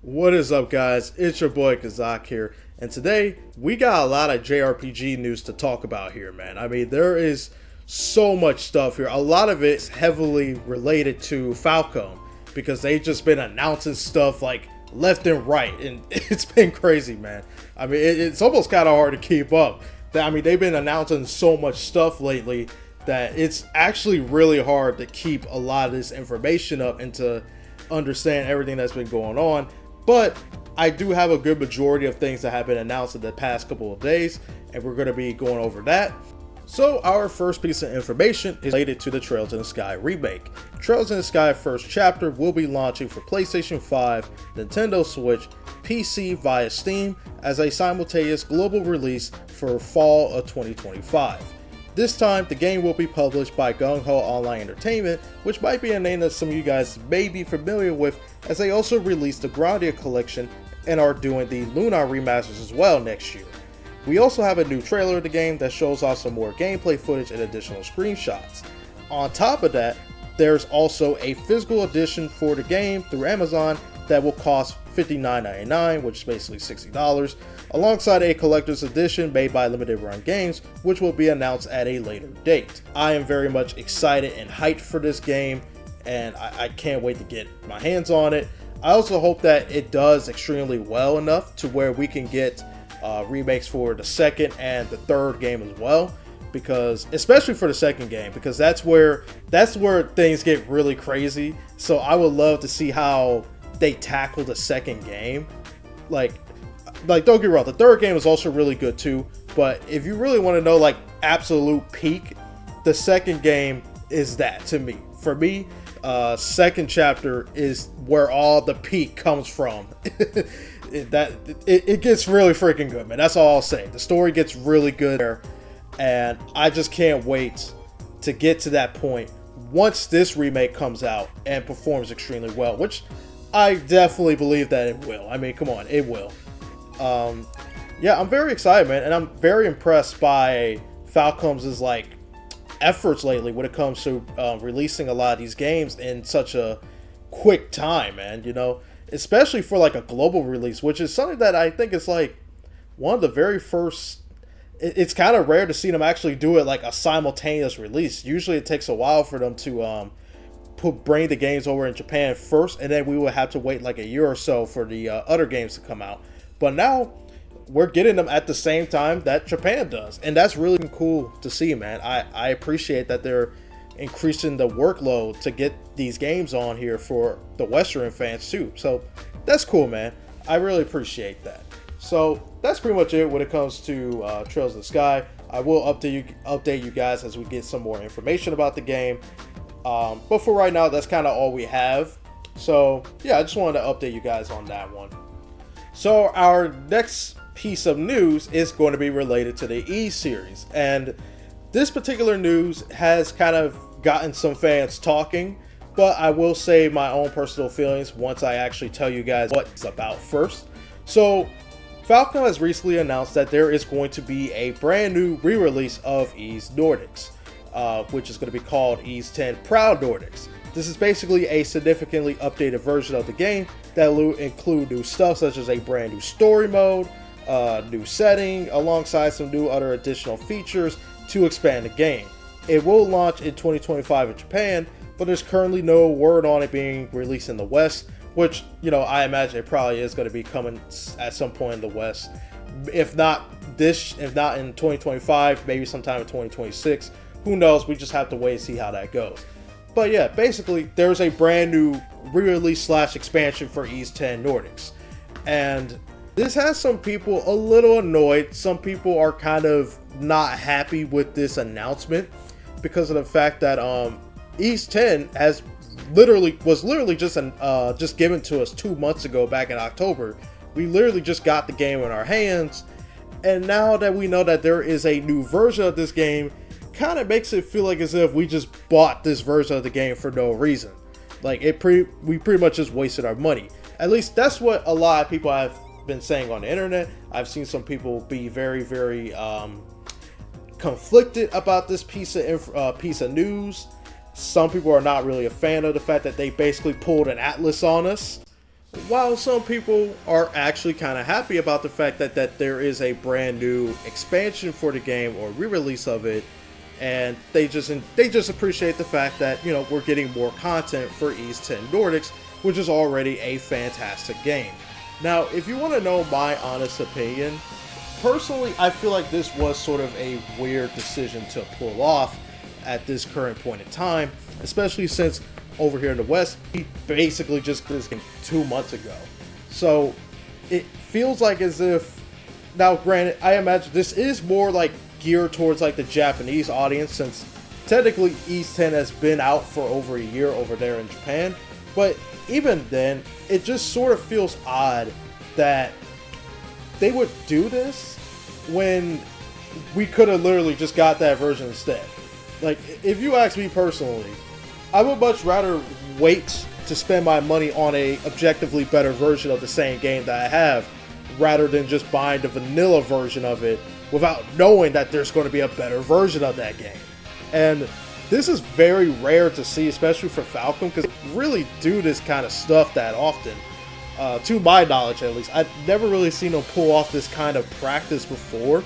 What is up, guys? It's your boy Kazak here, and today we got a lot of JRPG news to talk about here, man. I mean, there is so much stuff here. A lot of it's heavily related to Falcom because they've just been announcing stuff like left and right, and it's been crazy, man. I mean, it's almost kind of hard to keep up. I mean, they've been announcing so much stuff lately that it's actually really hard to keep a lot of this information up and to understand everything that's been going on. But I do have a good majority of things that have been announced in the past couple of days, and we're going to be going over that. So our first piece of information is related to the Trails in the Sky remake. Trails in the Sky first chapter will be launching for PlayStation 5, Nintendo Switch, PC via Steam as a simultaneous global release for fall of 2025. This time, the game will be published by Gung Ho Online Entertainment, which might be a name that some of you guys may be familiar with, as they also released the Grandia collection and are doing the Luna remasters as well next year. We also have a new trailer of the game that shows off some more gameplay footage and additional screenshots. On top of that, there's also a physical edition for the game through Amazon that will cost $59.99, which is basically $60, alongside a collector's edition made by Limited Run Games, which will be announced at a later date. I am very much excited and hyped for this game, and I can't wait to get my hands on it. I also hope that it does extremely well enough to where we can get remakes for the second and the third game as well, because especially for the second game, because that's where things get really crazy. So I would love to see how they tackle the second game. Like don't get me wrong, the third game is also really good too, but if you really want to know like absolute peak, the second game is that to me. For me, second chapter is where all the peak comes from. It gets really freaking good, man. That's all I'll say. The story gets really good there, and I just can't wait to get to that point once this remake comes out and performs extremely well, which I definitely believe that it will. I mean, come on, it will. Yeah, I'm very excited, man, and I'm very impressed by Falcom's like efforts lately when it comes to releasing a lot of these games in such a quick time, man. You know, especially for like a global release, which is something that I think is like one of the very first. It's kind of rare to see them actually do it like a simultaneous release. Usually, it takes a while for them to bring the games over in Japan first, and then we would have to wait like a year or so for the other games to come out. But now we're getting them at the same time that Japan does, and that's really cool to see, man. I appreciate that they're increasing the workload to get these games on here for the Western fans too. So that's cool, man. I really appreciate that. So that's pretty much it when it comes to Trails in the Sky. I will update you guys as we get some more information about the game. But for right now, that's kind of all we have. So yeah, I just wanted to update you guys on that one. So our next piece of news is going to be related to the Ys series, and this particular news has kind of gotten some fans talking, but I will say my own personal feelings once I actually tell you guys what it's about first. So Falcom has recently announced that there is going to be a brand new re-release of Ys Nordics, which is going to be called Ys 10 Proud Nordics. This is basically a significantly updated version of the game that will include new stuff such as a brand new story mode, new setting, alongside some new other additional features to expand the game. It will launch in 2025 in Japan, but there's currently no word on it being released in the West, which, you know, I imagine it probably is going to be coming at some point in the West. If not in 2025, maybe sometime in 2026. Who knows? We just have to wait and see how that goes. But yeah, basically, there's a brand new re-release / expansion for Ys 10 Nordics. And this has some people a little annoyed. Some people are kind of not happy with this announcement because of the fact that Ys 10 was literally just given to us 2 months ago back in October. We literally just got the game in our hands, and now that we know that there is a new version of this game, kind of makes it feel like as if we just bought this version of the game for no reason. Like we pretty much just wasted our money. At least that's what a lot of people have been saying on the internet. I've seen some people be very, very conflicted about this piece of news. Some people are not really a fan of the fact that they basically pulled an Atlas on us. while some people are actually kind of happy about the fact that there is a brand new expansion for the game or re-release of it, and they just appreciate the fact that, you know, we're getting more content for Ys Nordics, which is already a fantastic game. Now, if you want to know my honest opinion, personally, I feel like this was sort of a weird decision to pull off at this current point in time, especially since over here in the West, he basically just did this game 2 months ago. So it feels like as if, now granted, I imagine this is more like geared towards like the Japanese audience, since technically Ys 10 has been out for over a year over there in Japan. But even then, it just sort of feels odd that they would do this when we could have literally just got that version instead. Like, if you ask me personally, I would much rather wait to spend my money on a objectively better version of the same game that I have, rather than just buying the vanilla version of it without knowing that there's going to be a better version of that game. And this is very rare to see, especially for Falcom, because they really do this kind of stuff that often. To my knowledge, at least, I've never really seen them pull off this kind of practice before.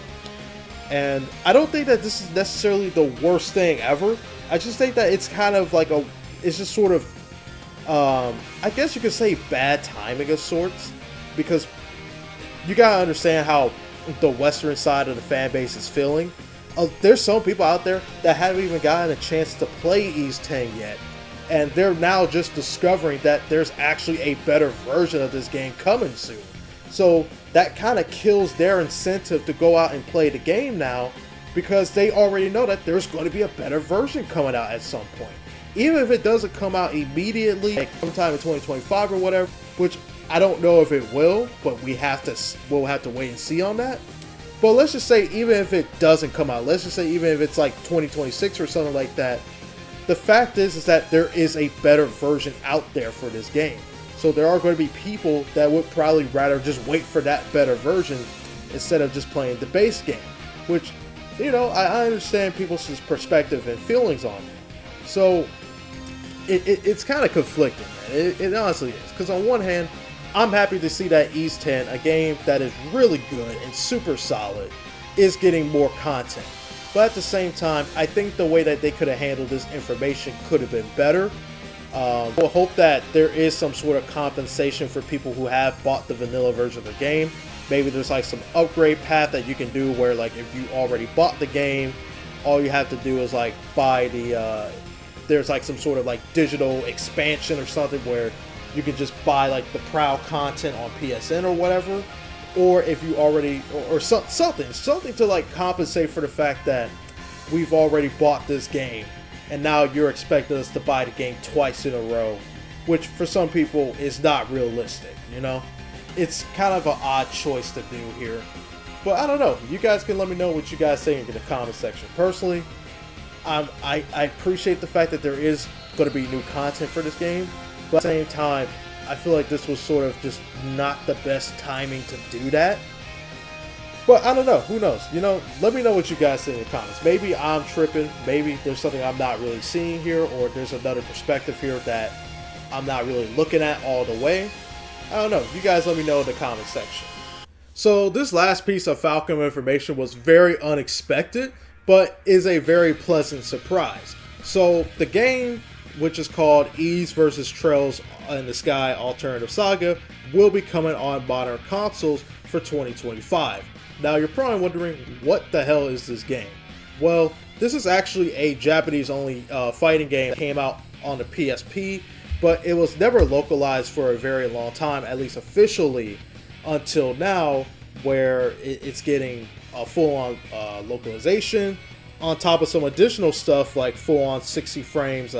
And I don't think that this is necessarily the worst thing ever. I just think that it's kind of like it's just sort of, I guess you could say bad timing of sorts, because you gotta understand how the Western side of the fan base is feeling. There's some people out there that haven't even gotten a chance to play Ys 10 yet, and they're now just discovering that there's actually a better version of this game coming soon. So that kind of kills their incentive to go out and play the game now, because they already know that there's going to be a better version coming out at some point. Even if it doesn't come out immediately, like sometime in 2025 or whatever, which I don't know if it will, but we'll have to wait and see on that. But let's just say even if it doesn't come out, let's just say even if it's like 2026 or something like that, the fact is that there is a better version out there for this game. So there are going to be people that would probably rather just wait for that better version instead of just playing the base game, which, you know, I understand people's perspective and feelings on it. So it's kind of conflicting, man. It honestly is. Because on one hand, I'm happy to see that Ys 10, a game that is really good and super solid, is getting more content. But at the same time, I think the way that they could have handled this information could have been better. We'll hope that there is some sort of compensation for people who have bought the vanilla version of the game. Maybe there's like some upgrade path that you can do where, like, if you already bought the game, all you have to do is like buy the there's like some sort of like digital expansion or something where you can just buy like the Proud content on PSN or whatever. Or if you already, or something to like compensate for the fact that we've already bought this game and now you're expecting us to buy the game twice in a row, which for some people is not realistic, you know? It's kind of an odd choice to do here. But I don't know. You guys can let me know what you guys think in the comment section. Personally, I appreciate the fact that there is going to be new content for this game, but at the same time, I feel like this was sort of just not the best timing to do that. But I don't know. Who knows? You know, let me know what you guys think in the comments. Maybe I'm tripping. Maybe there's something I'm not really seeing here, or there's another perspective here that I'm not really looking at all the way. I don't know. You guys let me know in the comment section. So this last piece of Falcom information was very unexpected, but is a very pleasant surprise. So the game, which is called Ys vs. Trails in the Sky Alternative Saga, will be coming on modern consoles for 2025. Now you're probably wondering, what the hell is this game? Well, this is actually a Japanese-only fighting game that came out on the PSP, but it was never localized for a very long time, at least officially, until now, where it's getting a full-on localization, on top of some additional stuff like full-on 60 frames,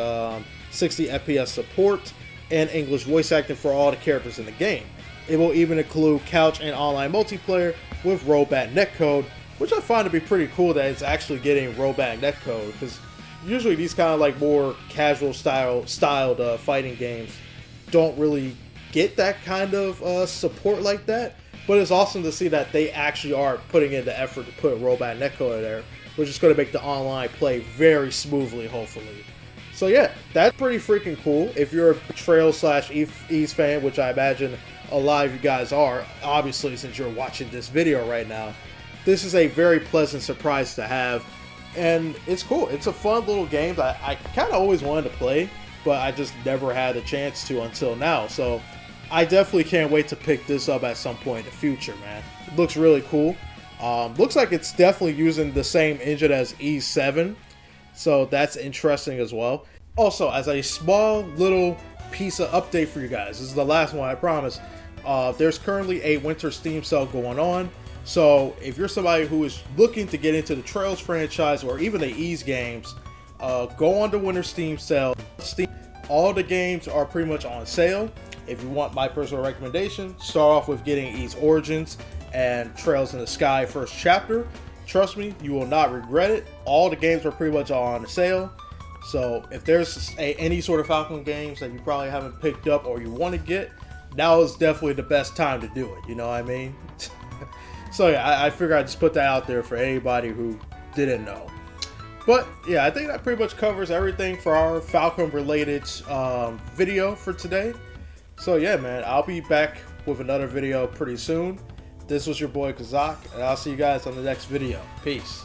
60 FPS support, and English voice acting for all the characters in the game. It will even include couch and online multiplayer with rollback netcode, which I find to be pretty cool that it's actually getting rollback netcode, because usually these kind of like more casual styled fighting games don't really get that kind of support like that. But it's awesome to see that they actually are putting in the effort to put rollback netcode in there, which is going to make the online play very smoothly, hopefully. So yeah, that's pretty freaking cool. If you're a Trail slash Ys fan, which I imagine a lot of you guys are, obviously since you're watching this video right now, this is a very pleasant surprise to have. And it's cool. It's a fun little game that I kind of always wanted to play, but I just never had a chance to until now. So I definitely can't wait to pick this up at some point in the future, man. It looks really cool. Looks like it's definitely using the same engine as Ys 7. So that's interesting as well. Also, as a small little piece of update for you guys, this is the last one, I promise. There's currently a winter Steam sale going on. So if you're somebody who is looking to get into the Trails franchise or even the Ys games, go on the winter Steam sale. All the games are pretty much on sale. If you want my personal recommendation, start off with getting Ys Origins and Trails in the Sky first chapter. Trust me, you will not regret it. All the games are pretty much on sale. So if there's any sort of Falcon games that you probably haven't picked up or you want to get, now is definitely the best time to do it. You know what I mean? So yeah, I figured I'd just put that out there for anybody who didn't know. But yeah, I think that pretty much covers everything for our Falcon related video for today. So yeah, man, I'll be back with another video pretty soon. This was your boy Kazak, and I'll see you guys on the next video. Peace.